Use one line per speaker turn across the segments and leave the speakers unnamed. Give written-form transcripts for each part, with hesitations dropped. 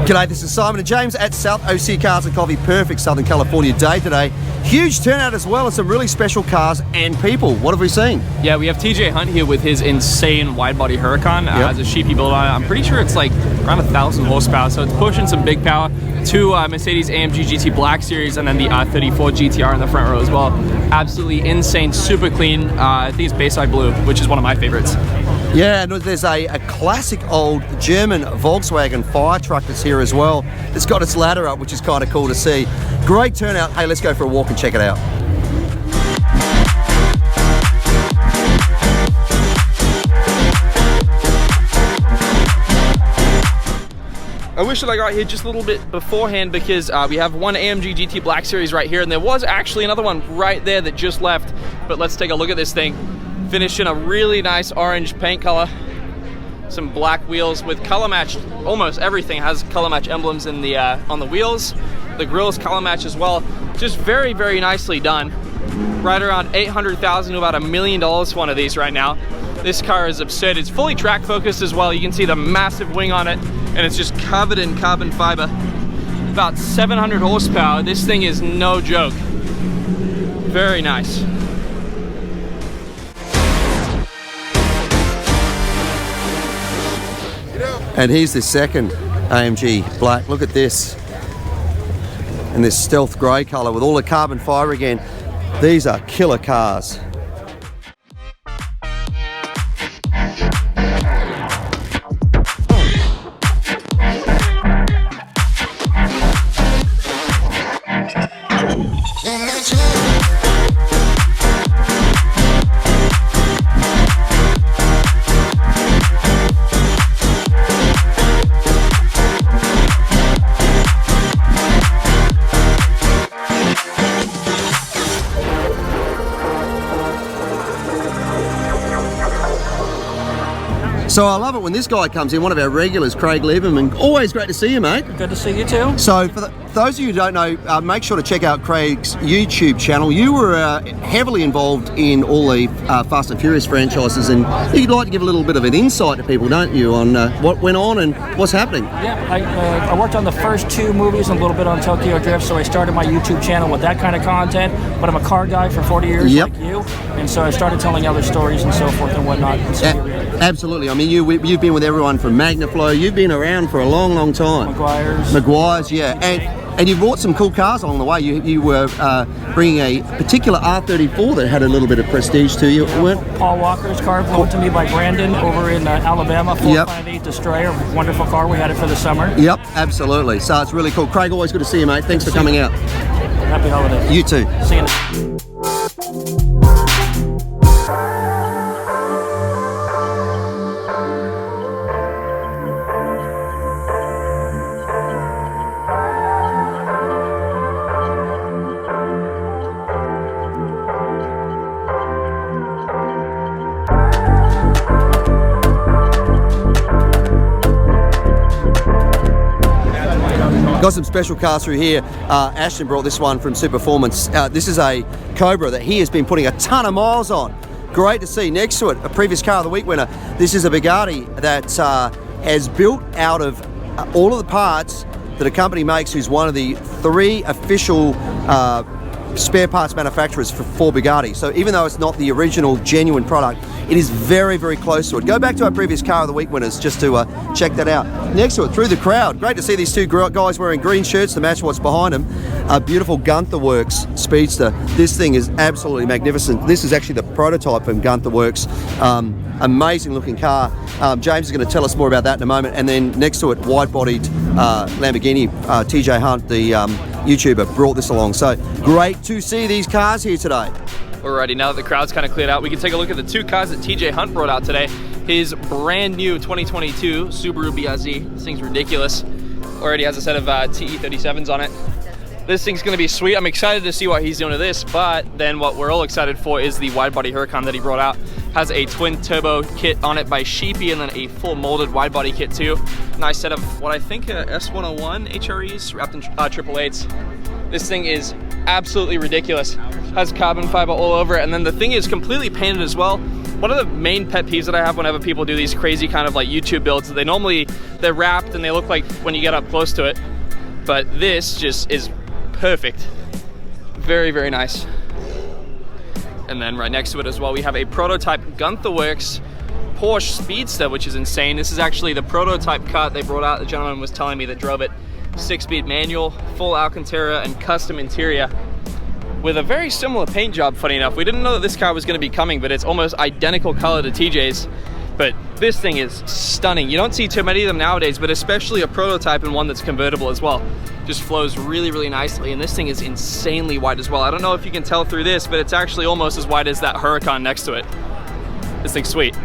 G'day, this is Simon and James at South OC Cars and Coffee. Perfect Southern California day today. Huge turnout as well, and some really special cars and people. What have we seen?
Yeah, we have TJ Hunt here with his insane wide-body Huracan. Has a sheepy build on it. I'm pretty sure it's like around 1,000 horsepower, so it's pushing some big power. Two Mercedes AMG GT Black series, and then the 34 GTR in the front row as well. Absolutely insane, super clean. I think it's Bayside Blue, which is one of my favorites.
Yeah, and there's a classic old German Volkswagen fire truck that's here as well. It's got its ladder up, which is kind of cool to see. Great turnout. Hey, let's go for a walk and check it out.
I wish that I got here just a little bit beforehand because we have one AMG GT Black series right here, and there was actually another one right there that just left. But let's take a look at this thing. Finished in a really nice orange paint color. Some black wheels with color matched. Almost everything has color match emblems in the on the wheels. The grille's color match as well. Just very, very nicely done. Right around $800,000 to about $1 million for one of these right now. This car is absurd. It's fully track focused as well. You can see the massive wing on it, and it's just covered in carbon fiber. About 700 horsepower. This thing is no joke. Very nice.
And here's the second AMG Black. Look at this. In this stealth grey colour with all the carbon fibre again. These are killer cars. So I love it when this guy comes in, one of our regulars, Craig Lieberman. Always great to see you, mate.
Good to see you too.
So for those of you who don't know, make sure to check out Craig's YouTube channel. You were heavily involved in all the Fast and Furious franchises, and you'd like to give a little bit of an insight to people, don't you, on what went on and what's happening?
Yeah, I worked on the first two movies and a little bit on Tokyo Drift, so I started my YouTube channel with that kind of content, but I'm a car guy for 40 years like you, and so I started telling other stories and so forth and whatnot. And so
absolutely. I mean, you've been with everyone from Magnaflow. You've been around for a long, long time. Maguire's, yeah. And you brought some cool cars along the way. You were bringing a particular R34 that had a little bit of prestige to you, weren't?
Paul Walker's car, loaned to me by Brandon over in Alabama, 458 Destroyer, wonderful car. We had it for the summer.
Yep, absolutely. So it's really cool. Craig, always good to see you, mate. Thanks for coming out.
Happy holidays.
You too.
See you.
Got some special cars through here. Ashton brought this one from Superformance. This is a Cobra that he has been putting a ton of miles on. Great to see. Next to it, a previous Car of the Week winner. This is a Bugatti that has built out of all of the parts that a company makes, who's one of the 3 official spare parts manufacturers for Bugatti. So even though it's not the original genuine product, it is very, very close to it. Go back to our previous Car of the Week winners just to check that out. Next to it, through the crowd, great to see these two guys wearing green shirts to match what's behind them. A beautiful Gunther Werks Speedster. This thing is absolutely magnificent. This is actually the prototype from Gunther Werks. Amazing looking car. James is going to tell us more about that in a moment. And then next to it, wide-bodied Lamborghini. TJ Hunt, the YouTuber, brought this along. So great to see these cars here today.
Alrighty, now that the crowd's kind of cleared out, we can take a look at the 2 cars that TJ Hunt brought out today. His brand new 2022 Subaru BRZ. This thing's ridiculous. Already has a set of TE37s on it. This thing's gonna be sweet. I'm excited to see what he's doing to this, but then what we're all excited for is the wide body Huracan that he brought out. Has a twin turbo kit on it by Sheepy, and then a full molded wide body kit too. Nice set of what I think are S101 HREs wrapped in 888s. This thing is absolutely ridiculous. Has carbon fiber all over it, and then the thing is completely painted as well. One of the main pet peeves that I have whenever people do these crazy kind of like YouTube builds, that they're wrapped and they look like when you get up close to it, but this just is perfect. Very, very nice. And then right next to it as well, we have a prototype Gunther Werks Porsche Speedster, which is insane. This is actually the prototype car they brought out. The gentleman was telling me that drove it. 6-speed manual, full Alcantara and custom interior with a very similar paint job, funny enough. We didn't know that this car was going to be coming, but it's almost identical color to TJ's. But this thing is stunning. You don't see too many of them nowadays, but especially a prototype and one that's convertible as well. Just flows really, really nicely, and this thing is insanely wide as well. I don't know if you can tell through this, but it's actually almost as wide as that Huracan next to it. This thing's sweet.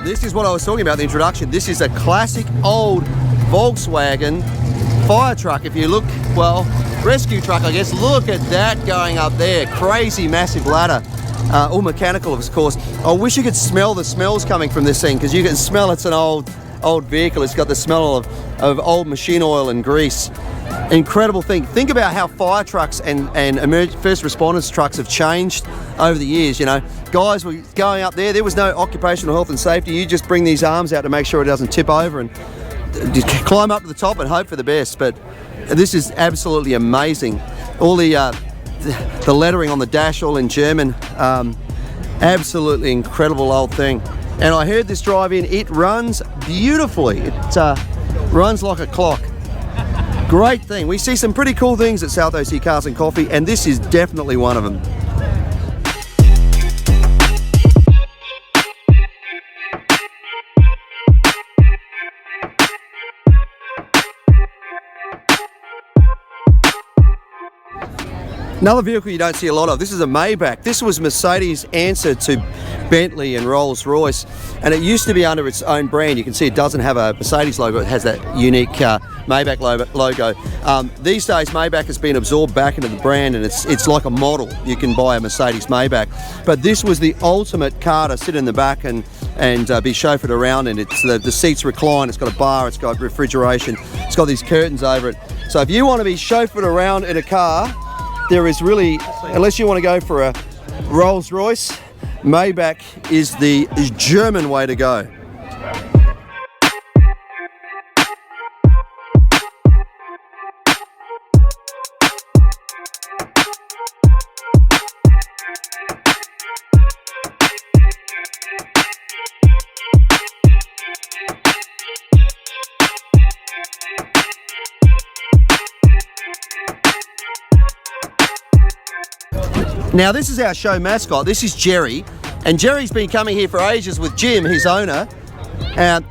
This is what I was talking about in the introduction. This is a classic old Volkswagen fire truck. If you look, well, rescue truck, I guess. Look at that going up there. Crazy massive ladder. All mechanical, of course. I wish you could smell the smells coming from this thing, because you can smell it's an old vehicle. It's got the smell of old machine oil and grease. Incredible thing. Think about how fire trucks and first responders trucks have changed over the years. You know, guys were going up there was no occupational health and safety. You just bring these arms out to make sure it doesn't tip over and climb up to the top and hope for the best. But this is absolutely amazing. All the lettering on the dash, all in German. Absolutely incredible old thing. And I heard this drive-in, it runs beautifully. It runs like a clock. Great thing. We see some pretty cool things at South OC Cars and Coffee, and this is definitely one of them. Another vehicle you don't see a lot of, this is a Maybach. This was Mercedes' answer to Bentley and Rolls-Royce, and it used to be under its own brand. You can see it doesn't have a Mercedes logo, it has that unique Maybach logo. These days Maybach has been absorbed back into the brand, and it's like a model. You can buy a Mercedes Maybach, but this was the ultimate car to sit in the back and be chauffeured around, and it's the seats recline, it's got a bar, it's got refrigeration, it's got these curtains over it. So if you want to be chauffeured around in a car, there is really, unless you want to go for a Rolls-Royce, Maybach is the German way to go. Now this is our show mascot, this is Jerry, and Jerry's been coming here for ages with Jim, his owner.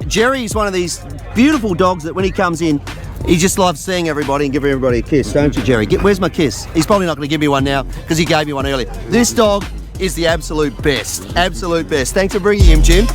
Jerry's one of these beautiful dogs that when he comes in, he just loves seeing everybody and giving everybody a kiss, don't you, Jerry? Where's my kiss? He's probably not going to give me one now because he gave me one earlier. This dog is the absolute best, absolute best. Thanks for bringing him, Jim.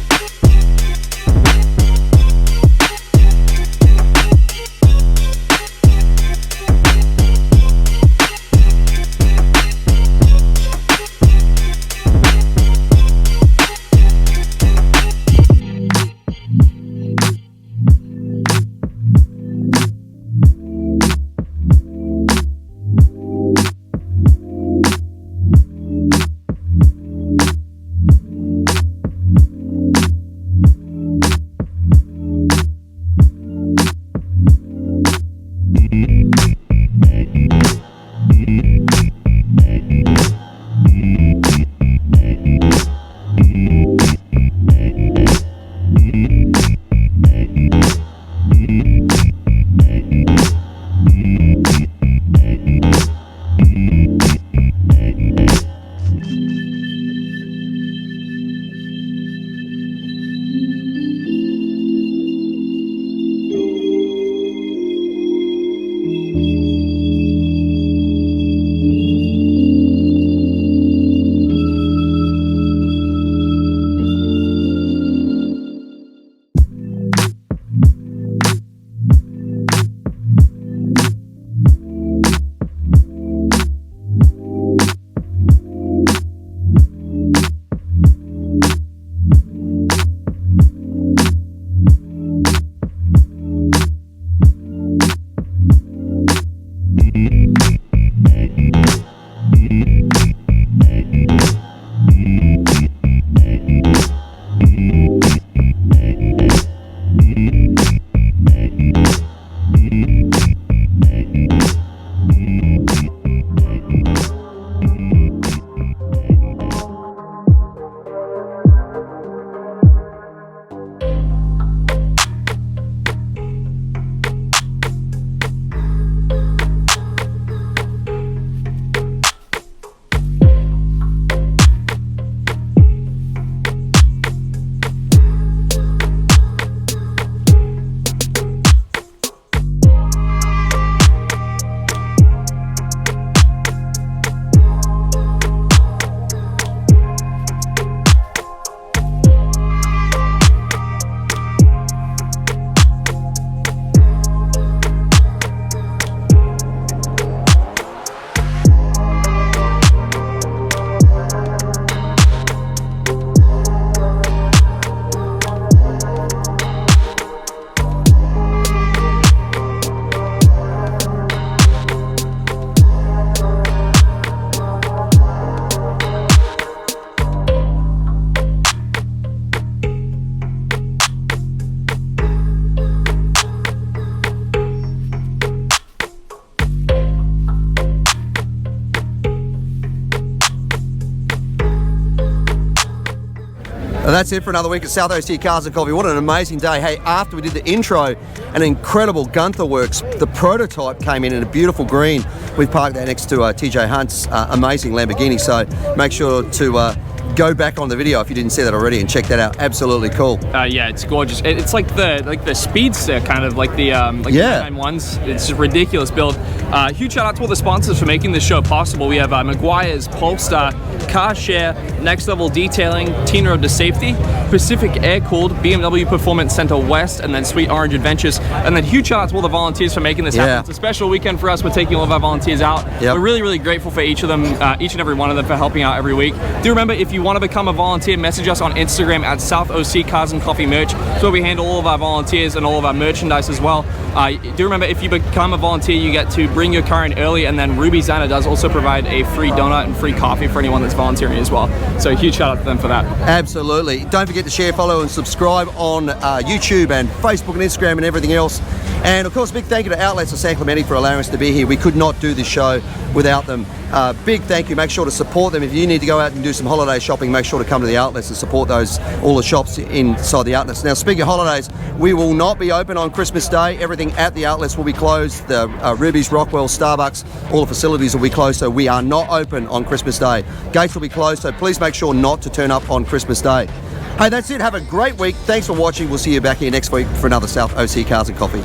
Well, that's it for another week at South OC Cars and Coffee. What an amazing day. Hey, after we did the intro, an incredible Gunther Werks, the prototype came in a beautiful green. We've parked that next to TJ Hunt's amazing Lamborghini, so make sure to go back on the video if you didn't see that already and check that out. Absolutely cool.
Yeah, it's gorgeous. It's like the Speedster, kind of like the the 991s. It's a ridiculous build. Huge shout out to all the sponsors for making this show possible. We have Meguiar's, Polestar, Car Share, Next Level Detailing, Teen Road to Safety, Pacific Air Cooled, BMW Performance Center West, and then Sweet Orange Adventures. And then huge shout out to all the volunteers for making this happen. It's a special weekend for us. We're taking all of our volunteers out. We're really, really grateful for each of them, each and every one of them, for helping out every week. Do remember, if you want to become a volunteer, message us on Instagram at South OC Cars and Coffee Merch. It's where we handle all of our volunteers and all of our merchandise as well. Do remember, if you become a volunteer, you get to bring your car in early, and then Ruby Zana does also provide a free donut and free coffee for anyone that's volunteering as well. So huge shout out to them for that.
Absolutely. Don't forget to share, follow, and subscribe on YouTube and Facebook and Instagram and everything else. And of course, big thank you to Outlets of San Clemente for allowing us to be here. We could not do this show without them. Big thank you. Make sure to support them. If you need to go out and do some holiday shopping, make sure to come to the outlets and support all the shops inside the outlets. Now, speaking of holidays, we will not be open on Christmas Day. Everything at the outlets will be closed. The Ruby's, Rockwell, Starbucks, all the facilities will be closed, so we are not open on Christmas Day. Gates will be closed, so please make sure not to turn up on Christmas Day. Hey, that's it. Have a great week. Thanks for watching. We'll see you back here next week for another South OC Cars and Coffee.